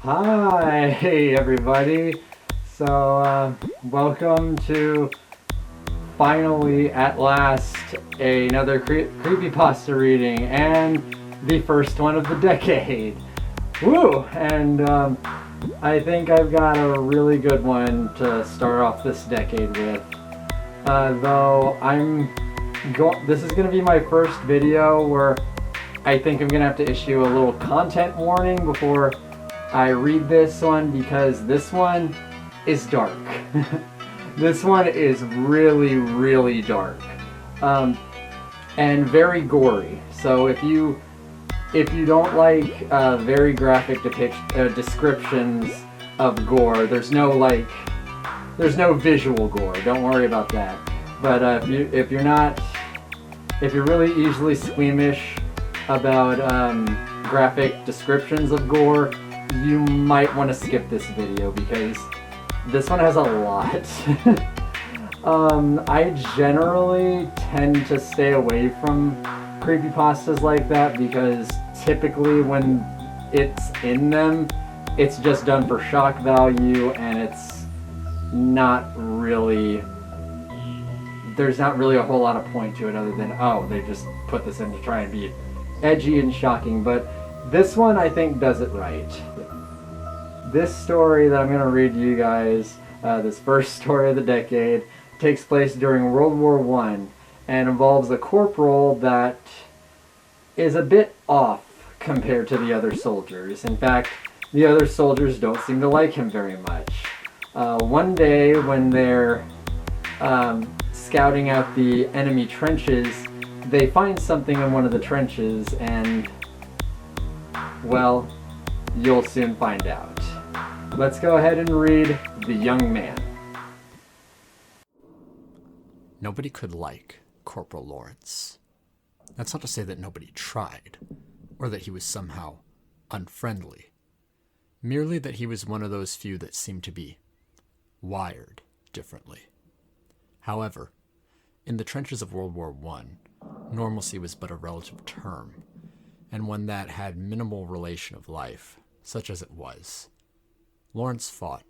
Hi, everybody. Welcome to finally, at last, another CreepyPasta reading, and the first one of the decade. Woo! And I think I've got a really good one to start off this decade with. This is going to be my first video where I think I'm going to have to issue a little content warning before I read this one, because this one is dark. This one is really, really dark, and very gory. So if you don't like very graphic descriptions of gore, there's no visual gore. Don't worry about that. But if you're really easily squeamish about graphic descriptions of gore, you might want to skip this video because this one has a lot. I generally tend to stay away from creepypastas like that because typically when it's in them, it's just done for shock value, and there's not really a whole lot of point to it other than, oh, they just put this in to try and be edgy and shocking. But this one, I think, does it right. This story that I'm going to read to you guys, this first story of the decade, takes place during World War I and involves a corporal that is a bit off compared to the other soldiers. In fact, the other soldiers don't seem to like him very much. One day when they're scouting out the enemy trenches, they find something in one of the trenches, and, well, you'll soon find out. Let's go ahead and read The Young Man. Nobody could like Corporal Lawrence. That's not to say that nobody tried, or that he was somehow unfriendly. Merely that he was one of those few that seemed to be wired differently. However, in the trenches of World War I, normalcy was but a relative term, and one that had minimal relation of life, such as it was. Lawrence fought,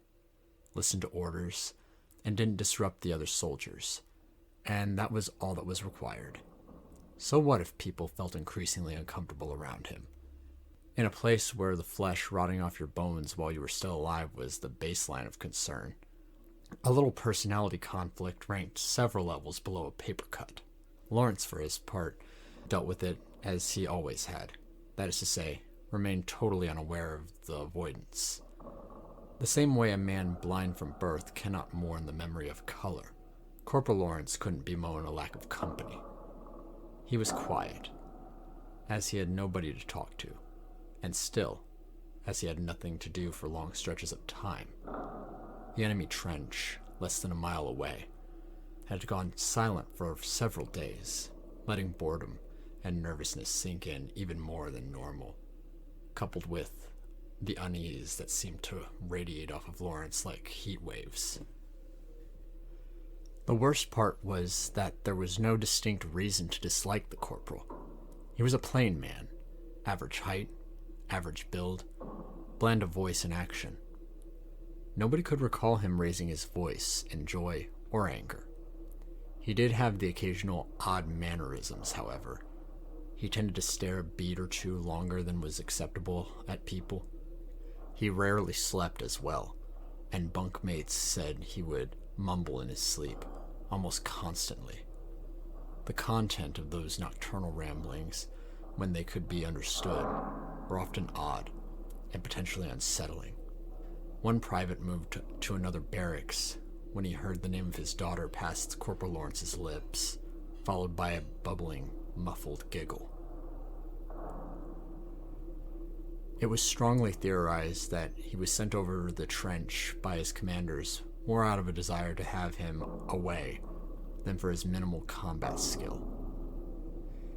listened to orders, and didn't disrupt the other soldiers, and that was all that was required. So what if people felt increasingly uncomfortable around him? In a place where the flesh rotting off your bones while you were still alive was the baseline of concern, a little personality conflict ranked several levels below a paper cut. Lawrence, for his part, dealt with it as he always had. That is to say, remained totally unaware of the avoidance. The same way a man blind from birth cannot mourn the memory of color, Corporal Lawrence couldn't bemoan a lack of company. He was quiet, as he had nobody to talk to, and still, as he had nothing to do for long stretches of time. The enemy trench, less than a mile away, had gone silent for several days, letting boredom and nervousness sink in even more than normal, coupled with the unease that seemed to radiate off of Lawrence like heat waves. The worst part was that there was no distinct reason to dislike the corporal. He was a plain man, average height, average build, bland of voice and action. Nobody could recall him raising his voice in joy or anger. He did have the occasional odd mannerisms, however. He tended to stare a beat or two longer than was acceptable at people. He rarely slept as well, and bunkmates said he would mumble in his sleep, almost constantly. The content of those nocturnal ramblings, when they could be understood, were often odd and potentially unsettling. One private moved to another barracks when he heard the name of his daughter pass Corporal Lawrence's lips, followed by a bubbling, muffled giggle. It was strongly theorized that he was sent over the trench by his commanders more out of a desire to have him away than for his minimal combat skill.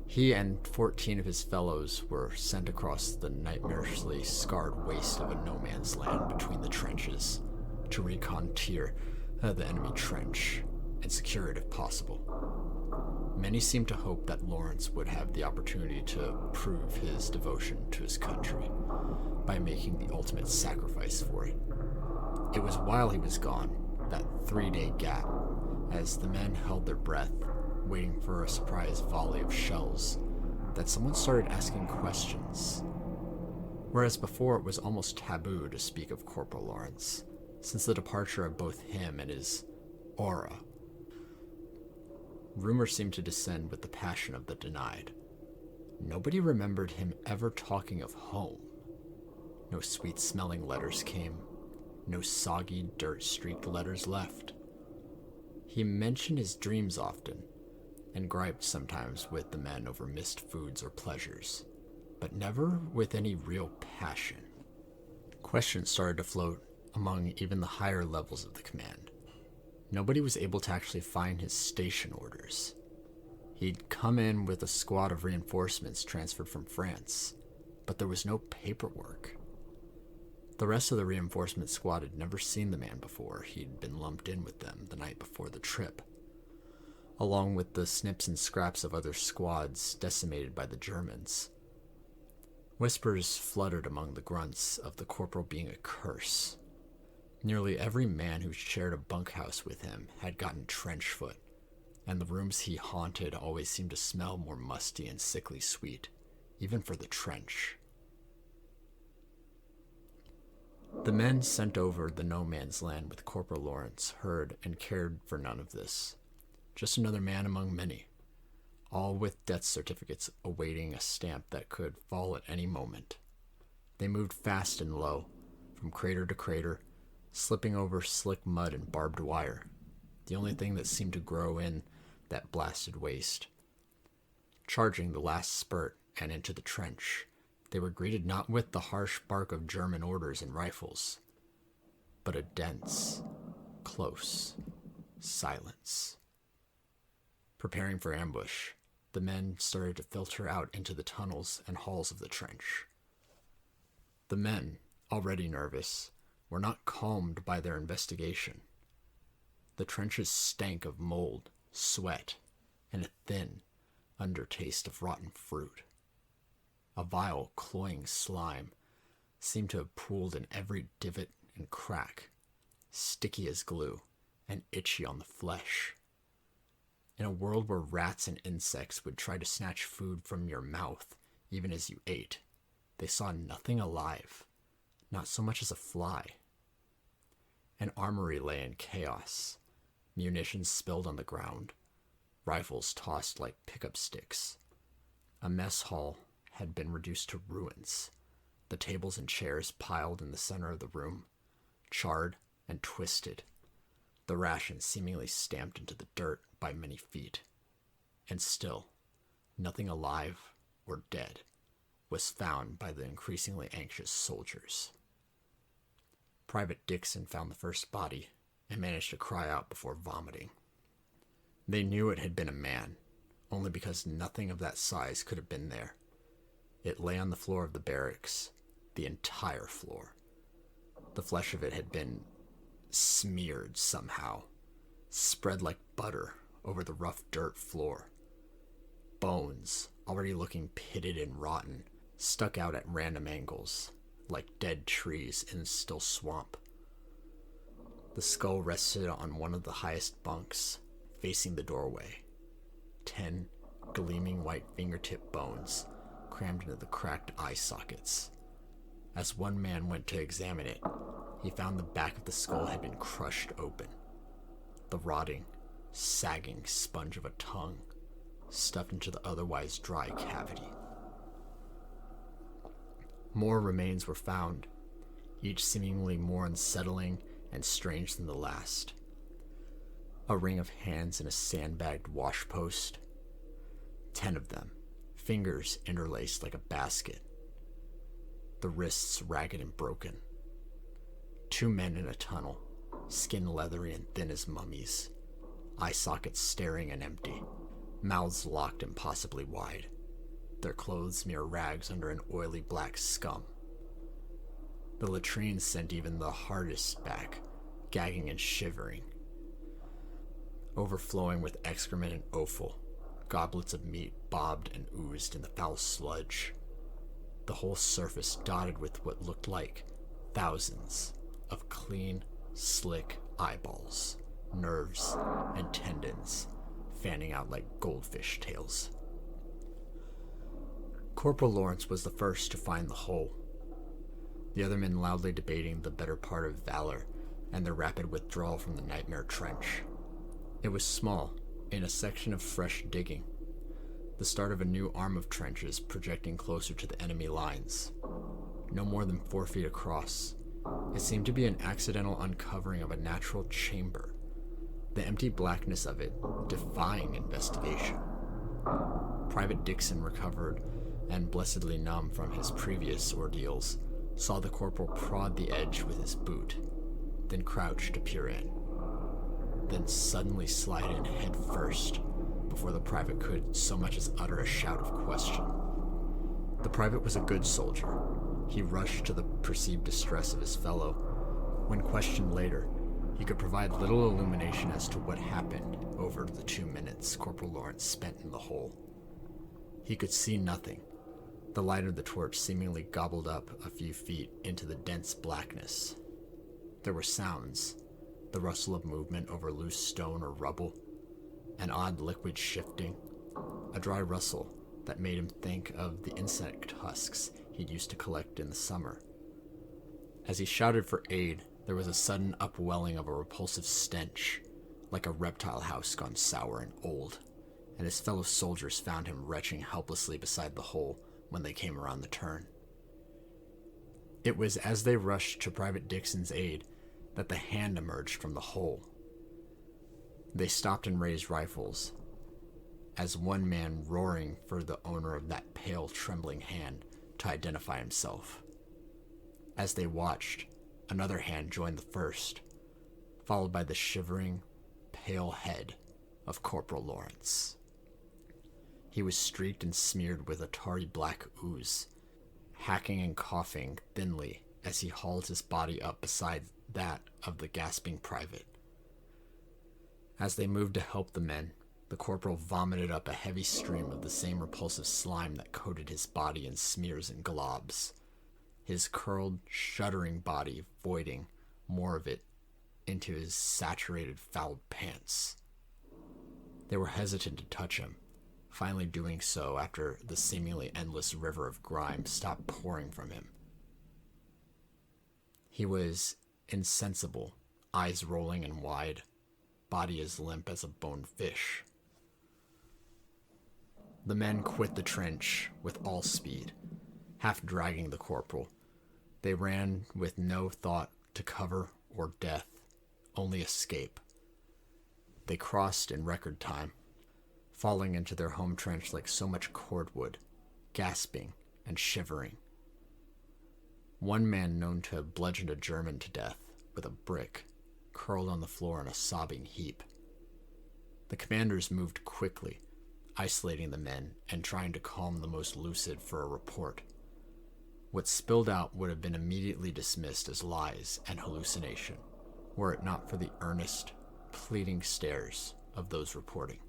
He and 14 of his fellows were sent across the nightmarishly scarred waste of a no-man's land between the trenches to reconnoiter the enemy trench and secure it if possible. Many seemed to hope that Lawrence would have the opportunity to prove his devotion to his country by making the ultimate sacrifice for it. It was while he was gone, that 3-day gap, as the men held their breath, waiting for a surprise volley of shells, that someone started asking questions. Whereas before it was almost taboo to speak of Corporal Lawrence, since the departure of both him and his aura. Rumor seemed to descend with the passion of the denied. Nobody remembered him ever talking of home. No sweet-smelling letters came. No soggy, dirt-streaked letters left. He mentioned his dreams often, and griped sometimes with the men over missed foods or pleasures, but never with any real passion. Questions started to float among even the higher levels of the command. Nobody was able to actually find his station orders. He'd come in with a squad of reinforcements transferred from France, but there was no paperwork. The rest of the reinforcement squad had never seen the man before. He'd been lumped in with them the night before the trip, along with the snips and scraps of other squads decimated by the Germans. Whispers fluttered among the grunts of the corporal being a curse. Nearly every man who shared a bunkhouse with him had gotten trench foot, and the rooms he haunted always seemed to smell more musty and sickly sweet, even for the trench. The men sent over the no man's land with Corporal Lawrence heard and cared for none of this. Just another man among many, all with death certificates awaiting a stamp that could fall at any moment. They moved fast and low, from crater to crater, slipping over slick mud and barbed wire, the only thing that seemed to grow in that blasted waste. Charging the last spurt and into the trench, they were greeted not with the harsh bark of German orders and rifles, but a dense, close silence. Preparing for ambush, the men started to filter out into the tunnels and halls of the trench. The men, already nervous, were not calmed by their investigation. The trenches stank of mold, sweat, and a thin undertaste of rotten fruit. A vile, cloying slime seemed to have pooled in every divot and crack, sticky as glue and itchy on the flesh. In a world where rats and insects would try to snatch food from your mouth even as you ate, they saw nothing alive, not so much as a fly. An armory lay in chaos, munitions spilled on the ground, rifles tossed like pickup sticks. A mess hall had been reduced to ruins, the tables and chairs piled in the center of the room, charred and twisted, the rations seemingly stamped into the dirt by many feet. And still, nothing alive or dead was found by the increasingly anxious soldiers. Private Dixon found the first body and managed to cry out before vomiting. They knew it had been a man, only because nothing of that size could have been there. It lay on the floor of the barracks, the entire floor. The flesh of it had been smeared somehow, spread like butter over the rough dirt floor. Bones, already looking pitted and rotten, stuck out at random angles, like dead trees in a still swamp. The skull rested on one of the highest bunks, facing the doorway. 10 gleaming white fingertip bones crammed into the cracked eye sockets. As one man went to examine it, he found the back of the skull had been crushed open. The rotting, sagging sponge of a tongue stuffed into the otherwise dry cavity. More remains were found, each seemingly more unsettling and strange than the last. A ring of hands in a sandbagged washpost. 10 of them, fingers interlaced like a basket. The wrists ragged and broken. 2 men in a tunnel, skin leathery and thin as mummies, eye sockets staring and empty, mouths locked impossibly wide, their clothes mere rags under an oily black scum. The latrines sent even the hardest back, gagging and shivering, overflowing with excrement and offal, goblets of meat bobbed and oozed in the foul sludge. The whole surface dotted with what looked like thousands of clean, slick eyeballs, nerves, and tendons fanning out like goldfish tails. Corporal Lawrence was the first to find the hole, the other men loudly debating the better part of valor and their rapid withdrawal from the nightmare trench. It was small, in a section of fresh digging, the start of a new arm of trenches projecting closer to the enemy lines. No more than 4 feet across, it seemed to be an accidental uncovering of a natural chamber, the empty blackness of it defying investigation. Private Dixon, recovered and blessedly numb from his previous ordeals, saw the corporal prod the edge with his boot, then crouch to peer in, then suddenly slide in head first before the private could so much as utter a shout of question. The private was a good soldier. He rushed to the perceived distress of his fellow. When questioned later, he could provide little illumination as to what happened over the 2 minutes Corporal Lawrence spent in the hole. He could see nothing, the light of the torch seemingly gobbled up a few feet into the dense blackness. There were sounds, the rustle of movement over loose stone or rubble, an odd liquid shifting, a dry rustle that made him think of the insect husks he'd used to collect in the summer. As he shouted for aid, there was a sudden upwelling of a repulsive stench, like a reptile house gone sour and old, and his fellow soldiers found him retching helplessly beside the hole when they came around the turn. It was as they rushed to Private Dixon's aid that the hand emerged from the hole. They stopped and raised rifles, as one man roaring for the owner of that pale, trembling hand to identify himself. As they watched, another hand joined the first, followed by the shivering, pale head of Corporal Lawrence. He was streaked and smeared with a tarry black ooze, hacking and coughing thinly as he hauled his body up beside that of the gasping private. As they moved to help the men, the corporal vomited up a heavy stream of the same repulsive slime that coated his body in smears and globs, his curled, shuddering body voiding more of it into his saturated, fouled pants. They were hesitant to touch him, finally doing so after the seemingly endless river of grime stopped pouring from him. He was insensible, eyes rolling and wide, body as limp as a boned fish. The men quit the trench with all speed, half dragging the corporal. They ran with no thought to cover or death, only escape. They crossed in record time, falling into their home trench like so much cordwood, gasping and shivering. One man known to have bludgeoned a German to death with a brick curled on the floor in a sobbing heap. The commanders moved quickly, isolating the men and trying to calm the most lucid for a report. What spilled out would have been immediately dismissed as lies and hallucination, were it not for the earnest, pleading stares of those reporting.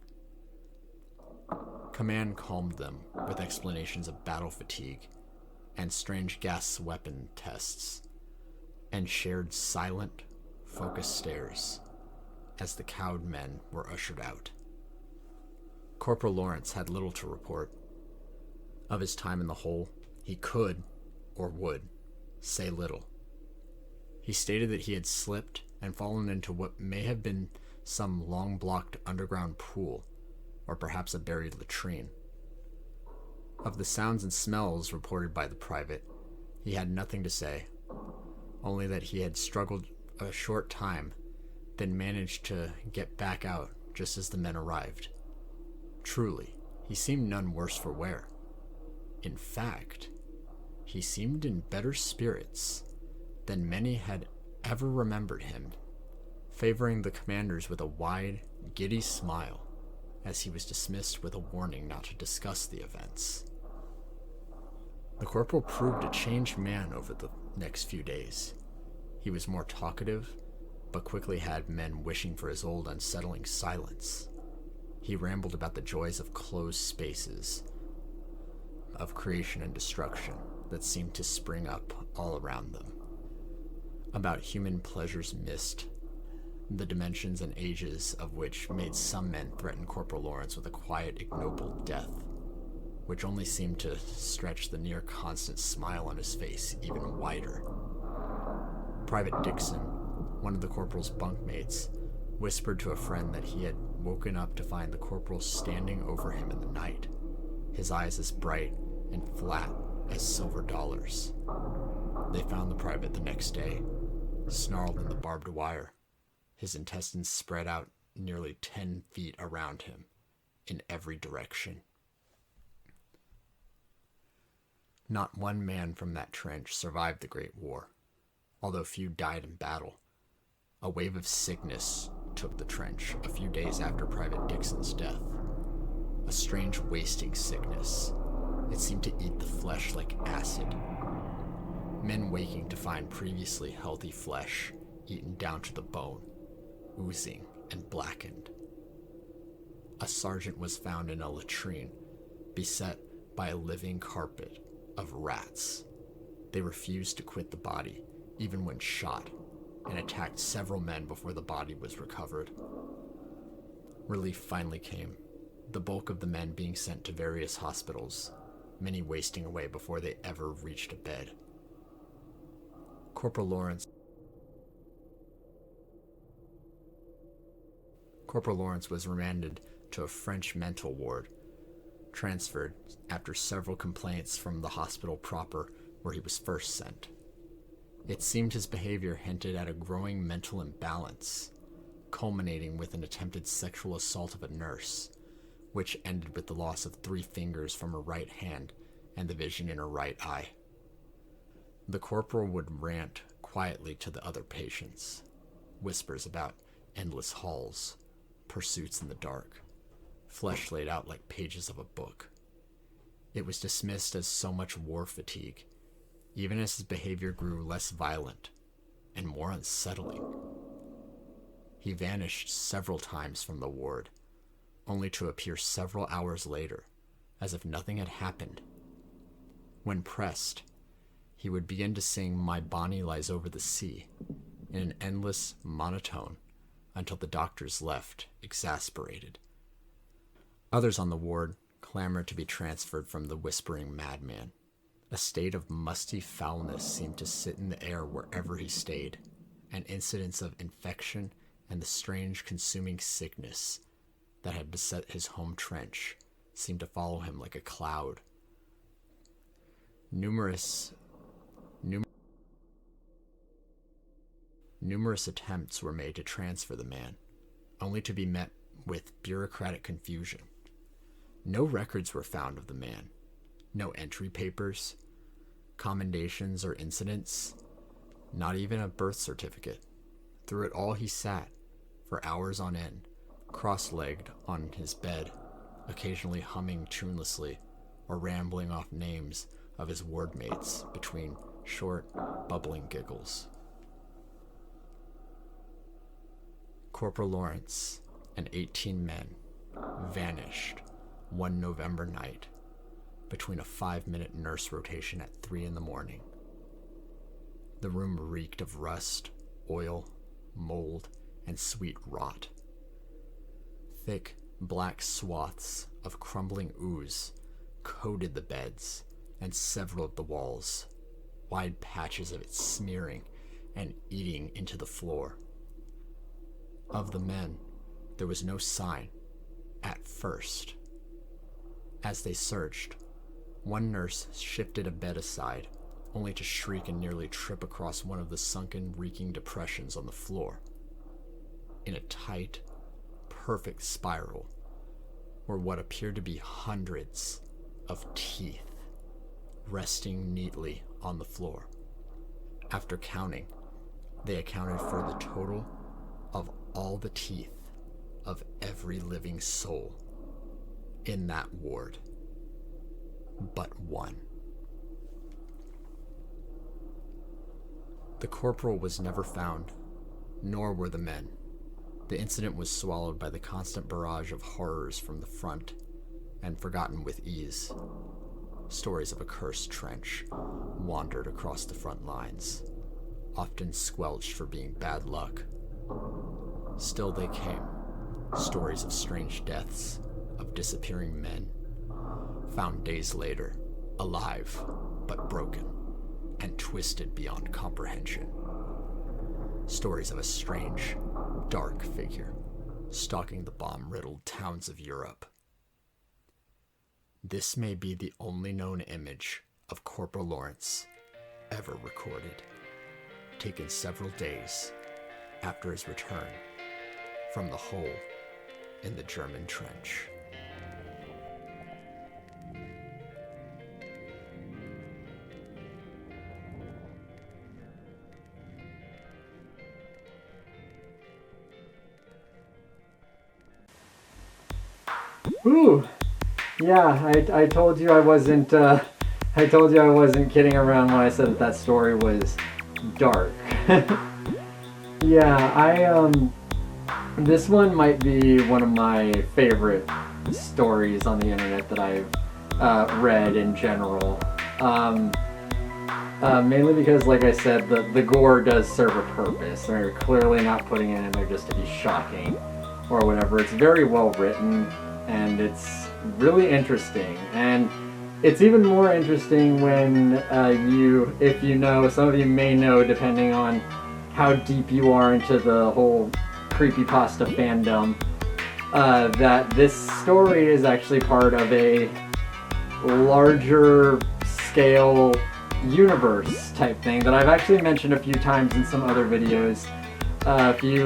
Command calmed them with explanations of battle fatigue and strange gas weapon tests, and shared silent, focused stares as the cowed men were ushered out. Corporal Lawrence had little to report. Of his time in the hole, he could, or would, say little. He stated that he had slipped and fallen into what may have been some long-blocked underground pool, or perhaps a buried latrine. Of the sounds and smells reported by the private, he had nothing to say, only that he had struggled a short time, then managed to get back out just as the men arrived. Truly, he seemed none worse for wear. In fact, he seemed in better spirits than many had ever remembered him, favoring the commanders with a wide, giddy smile as he was dismissed with a warning not to discuss the events. The corporal proved a changed man over the next few days. He was more talkative, but quickly had men wishing for his old unsettling silence. He rambled about the joys of closed spaces, of creation and destruction that seemed to spring up all around them, about human pleasures missed, the dimensions and ages of which made some men threaten Corporal Lawrence with a quiet, ignoble death, which only seemed to stretch the near constant smile on his face even wider. Private Dixon, one of the corporal's bunkmates, whispered to a friend that he had woken up to find the corporal standing over him in the night, his eyes as bright and flat as silver dollars. They found the private the next day, snarled in the barbed wire, his intestines spread out nearly 10 feet around him, in every direction. Not one man from that trench survived the Great War, although few died in battle. A wave of sickness took the trench a few days after Private Dixon's death. A strange wasting sickness. It seemed to eat the flesh like acid. Men waking to find previously healthy flesh eaten down to the bone, oozing and blackened. A sergeant was found in a latrine, beset by a living carpet of rats. They refused to quit the body, even when shot, and attacked several men before the body was recovered. Relief finally came, the bulk of the men being sent to various hospitals, many wasting away before they ever reached a bed. Corporal Lawrence was remanded to a French mental ward, transferred after several complaints from the hospital proper where he was first sent. It seemed his behavior hinted at a growing mental imbalance, culminating with an attempted sexual assault of a nurse, which ended with the loss of 3 fingers from her right hand and the vision in her right eye. The corporal would rant quietly to the other patients, whispers about endless halls, pursuits in the dark, flesh laid out like pages of a book. It was dismissed as so much war fatigue, even as his behavior grew less violent and more unsettling. He vanished several times from the ward, only to appear several hours later, as if nothing had happened. When pressed, he would begin to sing "My Bonnie Lies Over the Sea" in an endless monotone until the doctors left, exasperated. Others on the ward clamored to be transferred from the whispering madman. A state of musty foulness seemed to sit in the air wherever he stayed, and incidents of infection and the strange consuming sickness that had beset his home trench seemed to follow him like a cloud. Numerous attempts were made to transfer the man, only to be met with bureaucratic confusion. No records were found of the man, no entry papers, commendations, or incidents, not even a birth certificate. Through it all he sat, for hours on end, cross-legged on his bed, occasionally humming tunelessly or rambling off names of his wardmates between short, bubbling giggles. Corporal Lawrence and 18 men vanished one November night between a 5-minute nurse rotation at 3 a.m. The room reeked of rust, oil, mold, and sweet rot. Thick, black swaths of crumbling ooze coated the beds and several of the walls, wide patches of it smearing and eating into the floor. Of the men, there was no sign, at first. As they searched, one nurse shifted a bed aside, only to shriek and nearly trip across one of the sunken, reeking depressions on the floor. In a tight, perfect spiral were what appeared to be hundreds of teeth, resting neatly on the floor. After counting, they accounted for the total of all the teeth of every living soul in that ward, but one. The corporal was never found, nor were the men. The incident was swallowed by the constant barrage of horrors from the front and forgotten with ease. Stories of a cursed trench wandered across the front lines, often squelched for being bad luck. Still they came, stories of strange deaths, of disappearing men, found days later, alive but broken and twisted beyond comprehension. Stories of a strange, dark figure stalking the bomb-riddled towns of Europe. This may be the only known image of Corporal Lawrence ever recorded, taken several days after his return from the hole in the German trench. Ooh, yeah, I told you I wasn't kidding around when I said that story was dark. Yeah, this one might be one of my favorite stories on the internet that I've read in general. Mainly because, like I said, the gore does serve a purpose. They're clearly not putting it in there just to be shocking or whatever. It's very well written, and it's really interesting. And it's even more interesting when if you know, some of you may know, depending on how deep you are into the whole CreepyPasta fandom, that this story is actually part of a larger scale universe type thing that I've actually mentioned a few times in some other videos. If you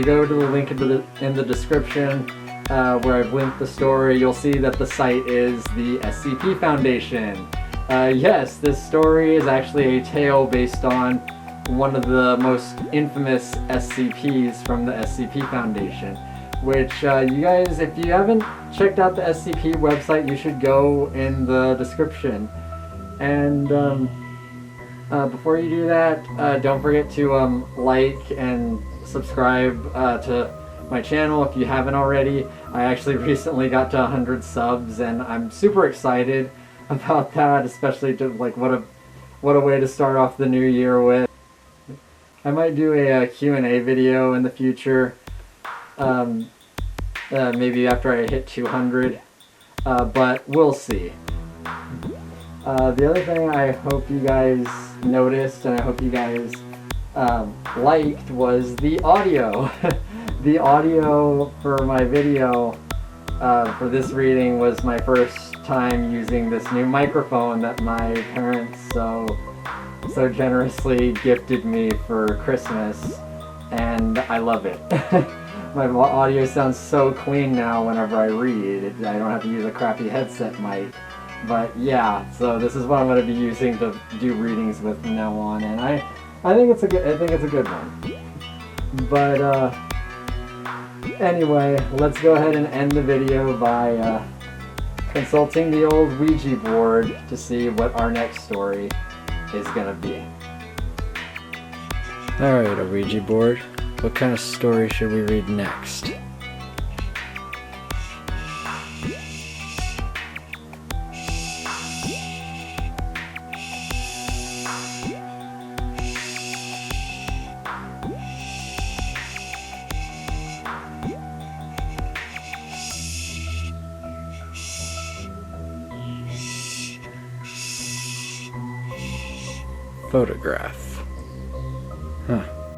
go to the link in the description where I've linked the story, you'll see that the site is the SCP Foundation. Yes, this story is actually a tale based on one of the most infamous SCPs from the SCP Foundation, which you guys, if you haven't checked out the SCP website, you should go in the description. And before you do that, don't forget to like and subscribe to my channel if you haven't already. I actually recently got to 100 subs, and I'm super excited about that, especially to what a way to start off the new year with. I might do a Q&A video in the future, maybe after I hit 200, but we'll see. The other thing I hope you guys noticed, and I hope you guys liked, was the audio. The audio for my video for this reading was my first time using this new microphone that my parents so generously gifted me for Christmas, and I love it. My audio sounds so clean now whenever I read. I don't have to use a crappy headset mic. But yeah, so this is what I'm going to be using to do readings with from now on, and I think it's a good one. But anyway, let's go ahead and end the video by consulting the old Ouija board to see what our next story is going to be. Alright, a Ouija board. What kind of story should we read next? Photograph. Huh.